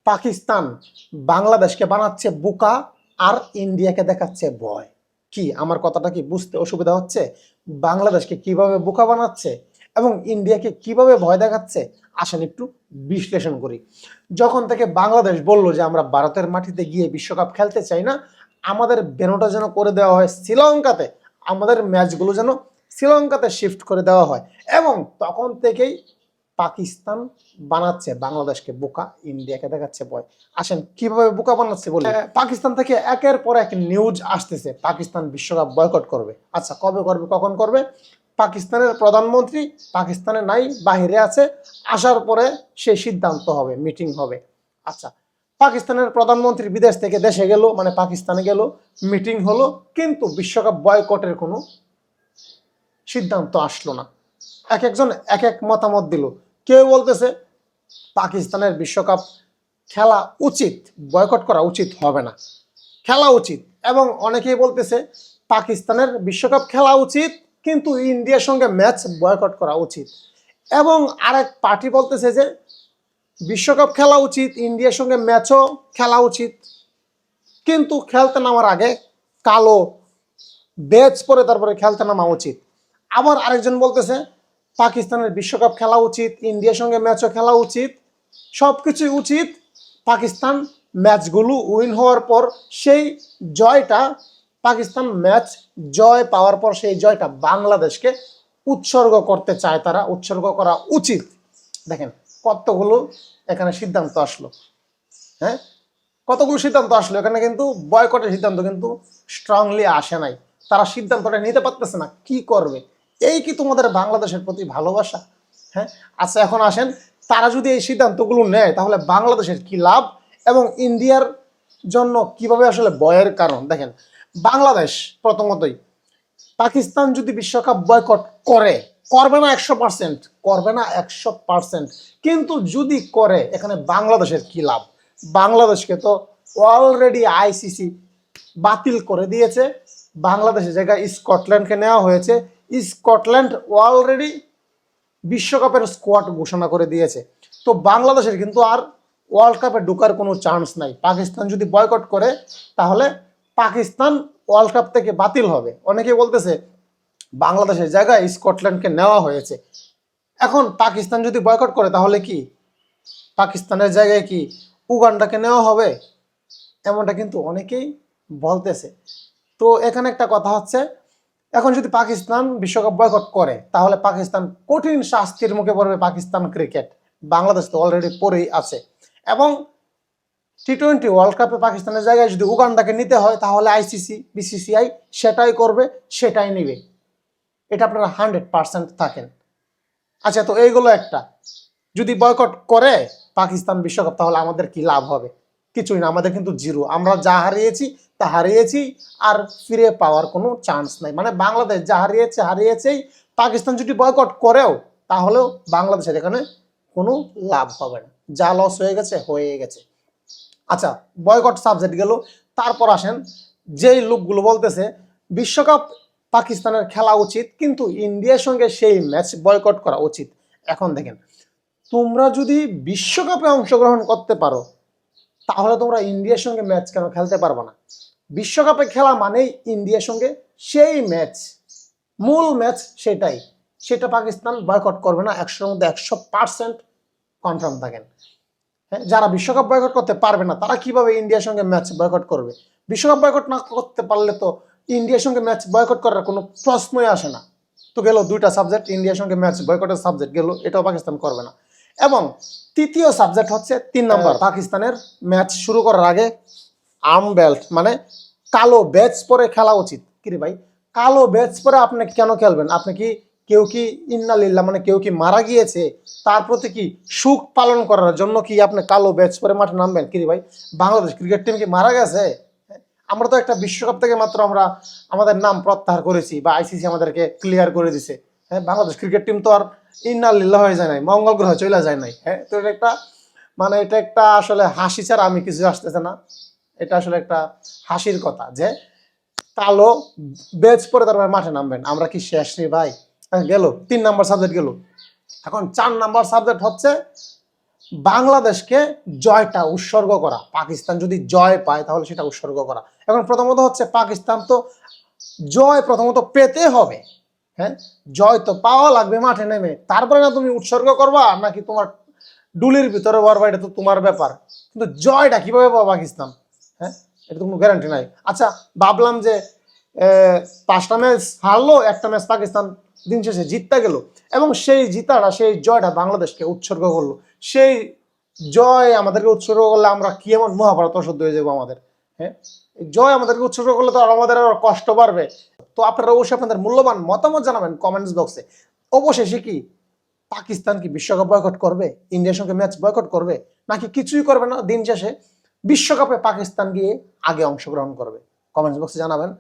পাকিস্তান বাংলাদেশকে বানাচ্ছে বোকা আর ইন্ডিয়াকে দেখাচ্ছে ভয়। কি আমার কথাটা কি বুঝতে অসুবিধা হচ্ছে? বাংলাদেশকে কিভাবে বোকা বানাচ্ছে এবং ইন্ডিয়াকে কিভাবে ভয় দেখাচ্ছে, আসেন একটু বিশ্লেষণ করি। যখন থেকে বাংলাদেশ বললো যে আমরা ভারতের মাটিতে গিয়ে বিশ্বকাপ খেলতে চাই না, আমাদের বেনোটা যেন করে দেওয়া হয় শ্রীলঙ্কাতে, আমাদের ম্যাচগুলো যেন শ্রীলঙ্কাতে শিফট করে দেওয়া হয়, এবং তখন থেকেই পাকিস্তান বানাচ্ছে বাংলাদেশকে বোকা, ইন্ডিয়াকে দেখাচ্ছে ভয়। আসেন কিভাবে বোকা বানাচ্ছে বলি। পাকিস্তান থেকে একের পর এক নিউজ আসতেছে পাকিস্তান বিশ্বকাপ বয়কট করবে। আচ্ছা, কবে করবে, কখন করবে? পাকিস্তানের প্রধানমন্ত্রী পাকিস্তানে নাই, বাহিরে আছে, আসার পরে সেই সিদ্ধান্ত হবে, মিটিং হবে। আচ্ছা, পাকিস্তানের প্রধানমন্ত্রী বিদেশ থেকে দেশে গেল, মানে পাকিস্তানে গেল, মিটিং হলো, কিন্তু বিশ্বকাপ বয়কটের কোনো সিদ্ধান্ত আসলো না। এক একজন এক এক মতামত দিল। কেউ বলতেছে পাকিস্তানের বিশ্বকাপ খেলা উচিত, বয়কট করা উচিত হবে না, খেলা উচিত। এবং অনেকেই বলতেছে পাকিস্তানের বিশ্বকাপ খেলা উচিত, কিন্তু ইন্ডিয়ার সঙ্গে ম্যাচ বয়কট করা উচিত। এবং আরেক পার্টি বলতেছে যে বিশ্বকাপ খেলা উচিত, ইন্ডিয়ার সঙ্গে ম্যাচও খেলা উচিত, কিন্তু খেলতে নামার আগে কালো ব্যাচ পরে তারপরে খেলতে নামা উচিত। আবার আরেকজন বলতেছে পাকিস্তানের বিশ্বকাপ খেলা উচিত, ইন্ডিয়ার সঙ্গে ম্যাচও খেলা উচিত, সব কিছুই উচিত। পাকিস্তান ম্যাচগুলো উইন হওয়ার পর সেই জয়টা, পাকিস্তান ম্যাচ জয় পাওয়ার পর সেই জয়টা বাংলাদেশকে উৎসর্গ করতে চায়, তারা উৎসর্গ করা উচিত। দেখেন কতগুলো এখানে সিদ্ধান্ত আসলো। হ্যাঁ, কতগুলো সিদ্ধান্ত আসলো এখানে, কিন্তু বয়কটের সিদ্ধান্ত কিন্তু স্ট্রংলি আসে নাই। তারা সিদ্ধান্তটা নিতে পারতেছে না, কি করবে? এই কি তোমাদের বাংলাদেশের প্রতি ভালোবাসা? হ্যাঁ, আচ্ছা এখন আসেন, তারা যদি এই সিদ্ধান্তগুলো নেয় তাহলে বাংলাদেশের কি লাভ এবং ইন্ডিয়ার জন্য কিভাবে আসলে ভয়ের কারণ? দেখেন, বাংলাদেশ প্রথমতই পাকিস্তান যদি বিশ্বকাপ বয়কট করে, করবে না 100%, করবে না 100%, কিন্তু যদি করে এখানে বাংলাদেশের কি লাভ? বাংলাদেশকে তো অলরেডি আইসিসি বাতিল করে দিয়েছে, বাংলাদেশের জায়গায় স্কটল্যান্ডকে নেওয়া হয়েছে, স্কটল্যান্ড অলরেডি বিশ্বকাপের স্কোয়াড ঘোষণা করে দিয়েছে। তো বাংলাদেশের কিন্তু আর ওয়ার্ল্ড কাপে ঢোকার কোনো চান্স নাই। পাকিস্তান যদি বয়কট করে তাহলে পাকিস্তান ওয়ার্ল্ড কাপ থেকে বাতিল হবে। অনেকে বলতেছে বাংলাদেশের জায়গায় স্কটল্যান্ডকে নেওয়া হয়েছে। এখন পাকিস্তান যদি বয়কট করে তাহলে কি পাকিস্তানের জায়গায় কি উগান্ডাকে নেওয়া হবে? এমনটা কিন্তু অনেকেই বলতেছে। তো এখানে একটা কথা হচ্ছে, এখন যদি পাকিস্তান বিশ্বকাপ বয়কট করে তাহলে পাকিস্তান কঠিন শাস্তির মুখে পড়বে। পাকিস্তান ক্রিকেট, বাংলাদেশ তো অলরেডি পড়েই আছে। এবং টি-20 ওয়ার্ল্ড কাপে পাকিস্তানের জায়গায় যদি উগান্ডাকে নিতে হয় তাহলে আইসিসি, বিসিসিআই সেটাই করবে, সেটাই নেবে, এটা আপনারা 100% থাকেন। আচ্ছা, তো এইগুলো একটা, যদি বয়কট করে পাকিস্তান বিশ্বকাপ তাহলে আমাদের কি লাভ হবে? কিছুই না, আমাদের কিন্তু জিরো। আমরা যা হারিয়েছি তা হারিয়েছি, আর ফিরে পাওয়ার কোনো চান্স নাই। মানে বাংলাদেশ যা হারিয়েছে হারিয়েছেই। পাকিস্তান যদি বয়কট করেও তাহলেও বাংলাদেশের এখানে কোনো লাভ হবে না, যা লস হয়ে গেছে হয়ে গেছে। আচ্ছা, বয়কট সাবজেক্ট গেল। তারপর আসেন, যেই লোকগুলো বলতেছে বিশ্বকাপ পাকিস্তানের খেলা উচিত কিন্তু ইন্ডিয়ার সঙ্গে সেই ম্যাচ বয়কট করা উচিত। এখন দেখেন, তোমরা যদি বিশ্বকাপে অংশগ্রহণ করতে পারো তাহলে তোমরা ইন্ডিয়ার সঙ্গে ম্যাচ কেন খেলতে পারবে না? বিশ্বকাপে খেলা মানেই ইন্ডিয়ার সঙ্গে সেই ম্যাচ, মূল ম্যাচ সেটাই, সেটা পাকিস্তান বয়কট করবে না। 100-র মধ্যে 100% কনফার্ম থাকেন। হ্যাঁ, যারা বিশ্বকাপ বয়কট করতে পারবে না তারা কিভাবে ইন্ডিয়ার সঙ্গে ম্যাচ বয়কট করবে? বিশ্বকাপ বয়কট না করতে পারলে তো ইন্ডিয়ার সঙ্গে ম্যাচ বয়কট করার কোনো প্রশ্নই আসে না। তো গেল দুইটা সাবজেক্ট, ইন্ডিয়ার সঙ্গে ম্যাচ বয়কটের সাবজেক্ট গেল, এটাও পাকিস্তান করবে না। এবং তৃতীয় সাবজেক্ট হচ্ছে 3 নম্বর, পাকিস্তানের ম্যাচ শুরু করার আগে আর্ম বেল্ট মানে কালো ব্যাচ পরে খেলা উচিত। কি রে ভাই, কালো ব্যাচ পরে আপনি কেন খেলবেন? আপনি কি কেউ কি ইন্নালিল্লাহ মানে কেউ কি মারা গিয়েছে তার প্রতি কি সুখ পালন করার জন্য কি আপনি কালো ব্যাচ পরে মাঠে নামবেন? কি রে ভাই, বাংলাদেশ ক্রিকেট টিম কি মারা গেছে? আমরা তো একটা বিশ্বকাপ থেকে মাত্র আমরা আমাদের নাম প্রত্যাহার করেছি বা আইসিসি আমাদেরকে ক্লিয়ার করে দিছে। হ্যাঁ, বাংলাদেশ ক্রিকেট টিম তো আর ইন্নালিল্লাহ হয়ে যায় নাই, মঙ্গল গ্রহে চলে যায় নাই। হ্যাঁ, তো এটা একটা মানে এটা একটা আসলে হাসি ছাড়া আমি কিছু আসতেছে না। এটা আসলে একটা হাসির কথা যে কালো ব্যাচ পরে তারপরে মাঠে নামবেন। আমরা কি শেষ রে ভাই? গেল 3 নম্বর সাবজেক্ট গেল। এখন 4 নম্বর সাবজেক্ট হচ্ছে বাংলাদেশকে জয়টা উৎসর্গ করা, পাকিস্তান যদি জয় পায় তাহলে সেটা উৎসর্গ করা। এখন প্রথমত হচ্ছে পাকিস্তান তো জয় প্রথমত পেতে হবে, হ্যাঁ, জয় তো পাওয়া লাগবে মাঠে নেমে, তারপরে না তুমি উৎসর্গ করবা নাকি তোমার ডুলির ভিতরে ভরবা, এটা তো তোমার ব্যাপার। কিন্তু জয়টা কিভাবে পাবো পাকিস্তান, হ্যাঁ, এটা তো কোনো গ্যারান্টি নাই। আচ্ছা, ভাবলাম যে 5টা ম্যাচ হারলো, একটা ম্যাচ পাকিস্তান দিন শেষে জিততে গেল, এবং সেই জিতাটা, সেই জয়টা বাংলাদেশকে উৎসর্গ করলো। সেই জয় আমাদেরকে উৎসর্গ করলে আমরা কি এমন মহাভারত অশুদ্ধ হয়ে যাবো আমাদের, হ্যাঁ, জয় আমাদেরকে উৎসর্গ করলে তো আর আমাদের আরো কষ্ট বাড়বে। তো আপনারা অবশ্যই আপনাদের মূল্যবান মতামত জানাবেন কমেন্টস বক্সে। অবশেষে কি পাকিস্তান কি বিশ্বকাপ বয়কট করবে, ইন্ডিয়ার সঙ্গে ম্যাচ বয়কট করবে, নাকি কিছুই করবে না, দিন শেষে বিশ্বকাপে পাকিস্তান গিয়ে আগে অংশগ্রহণ করবে? কমেন্টস বক্সে জানাবেন।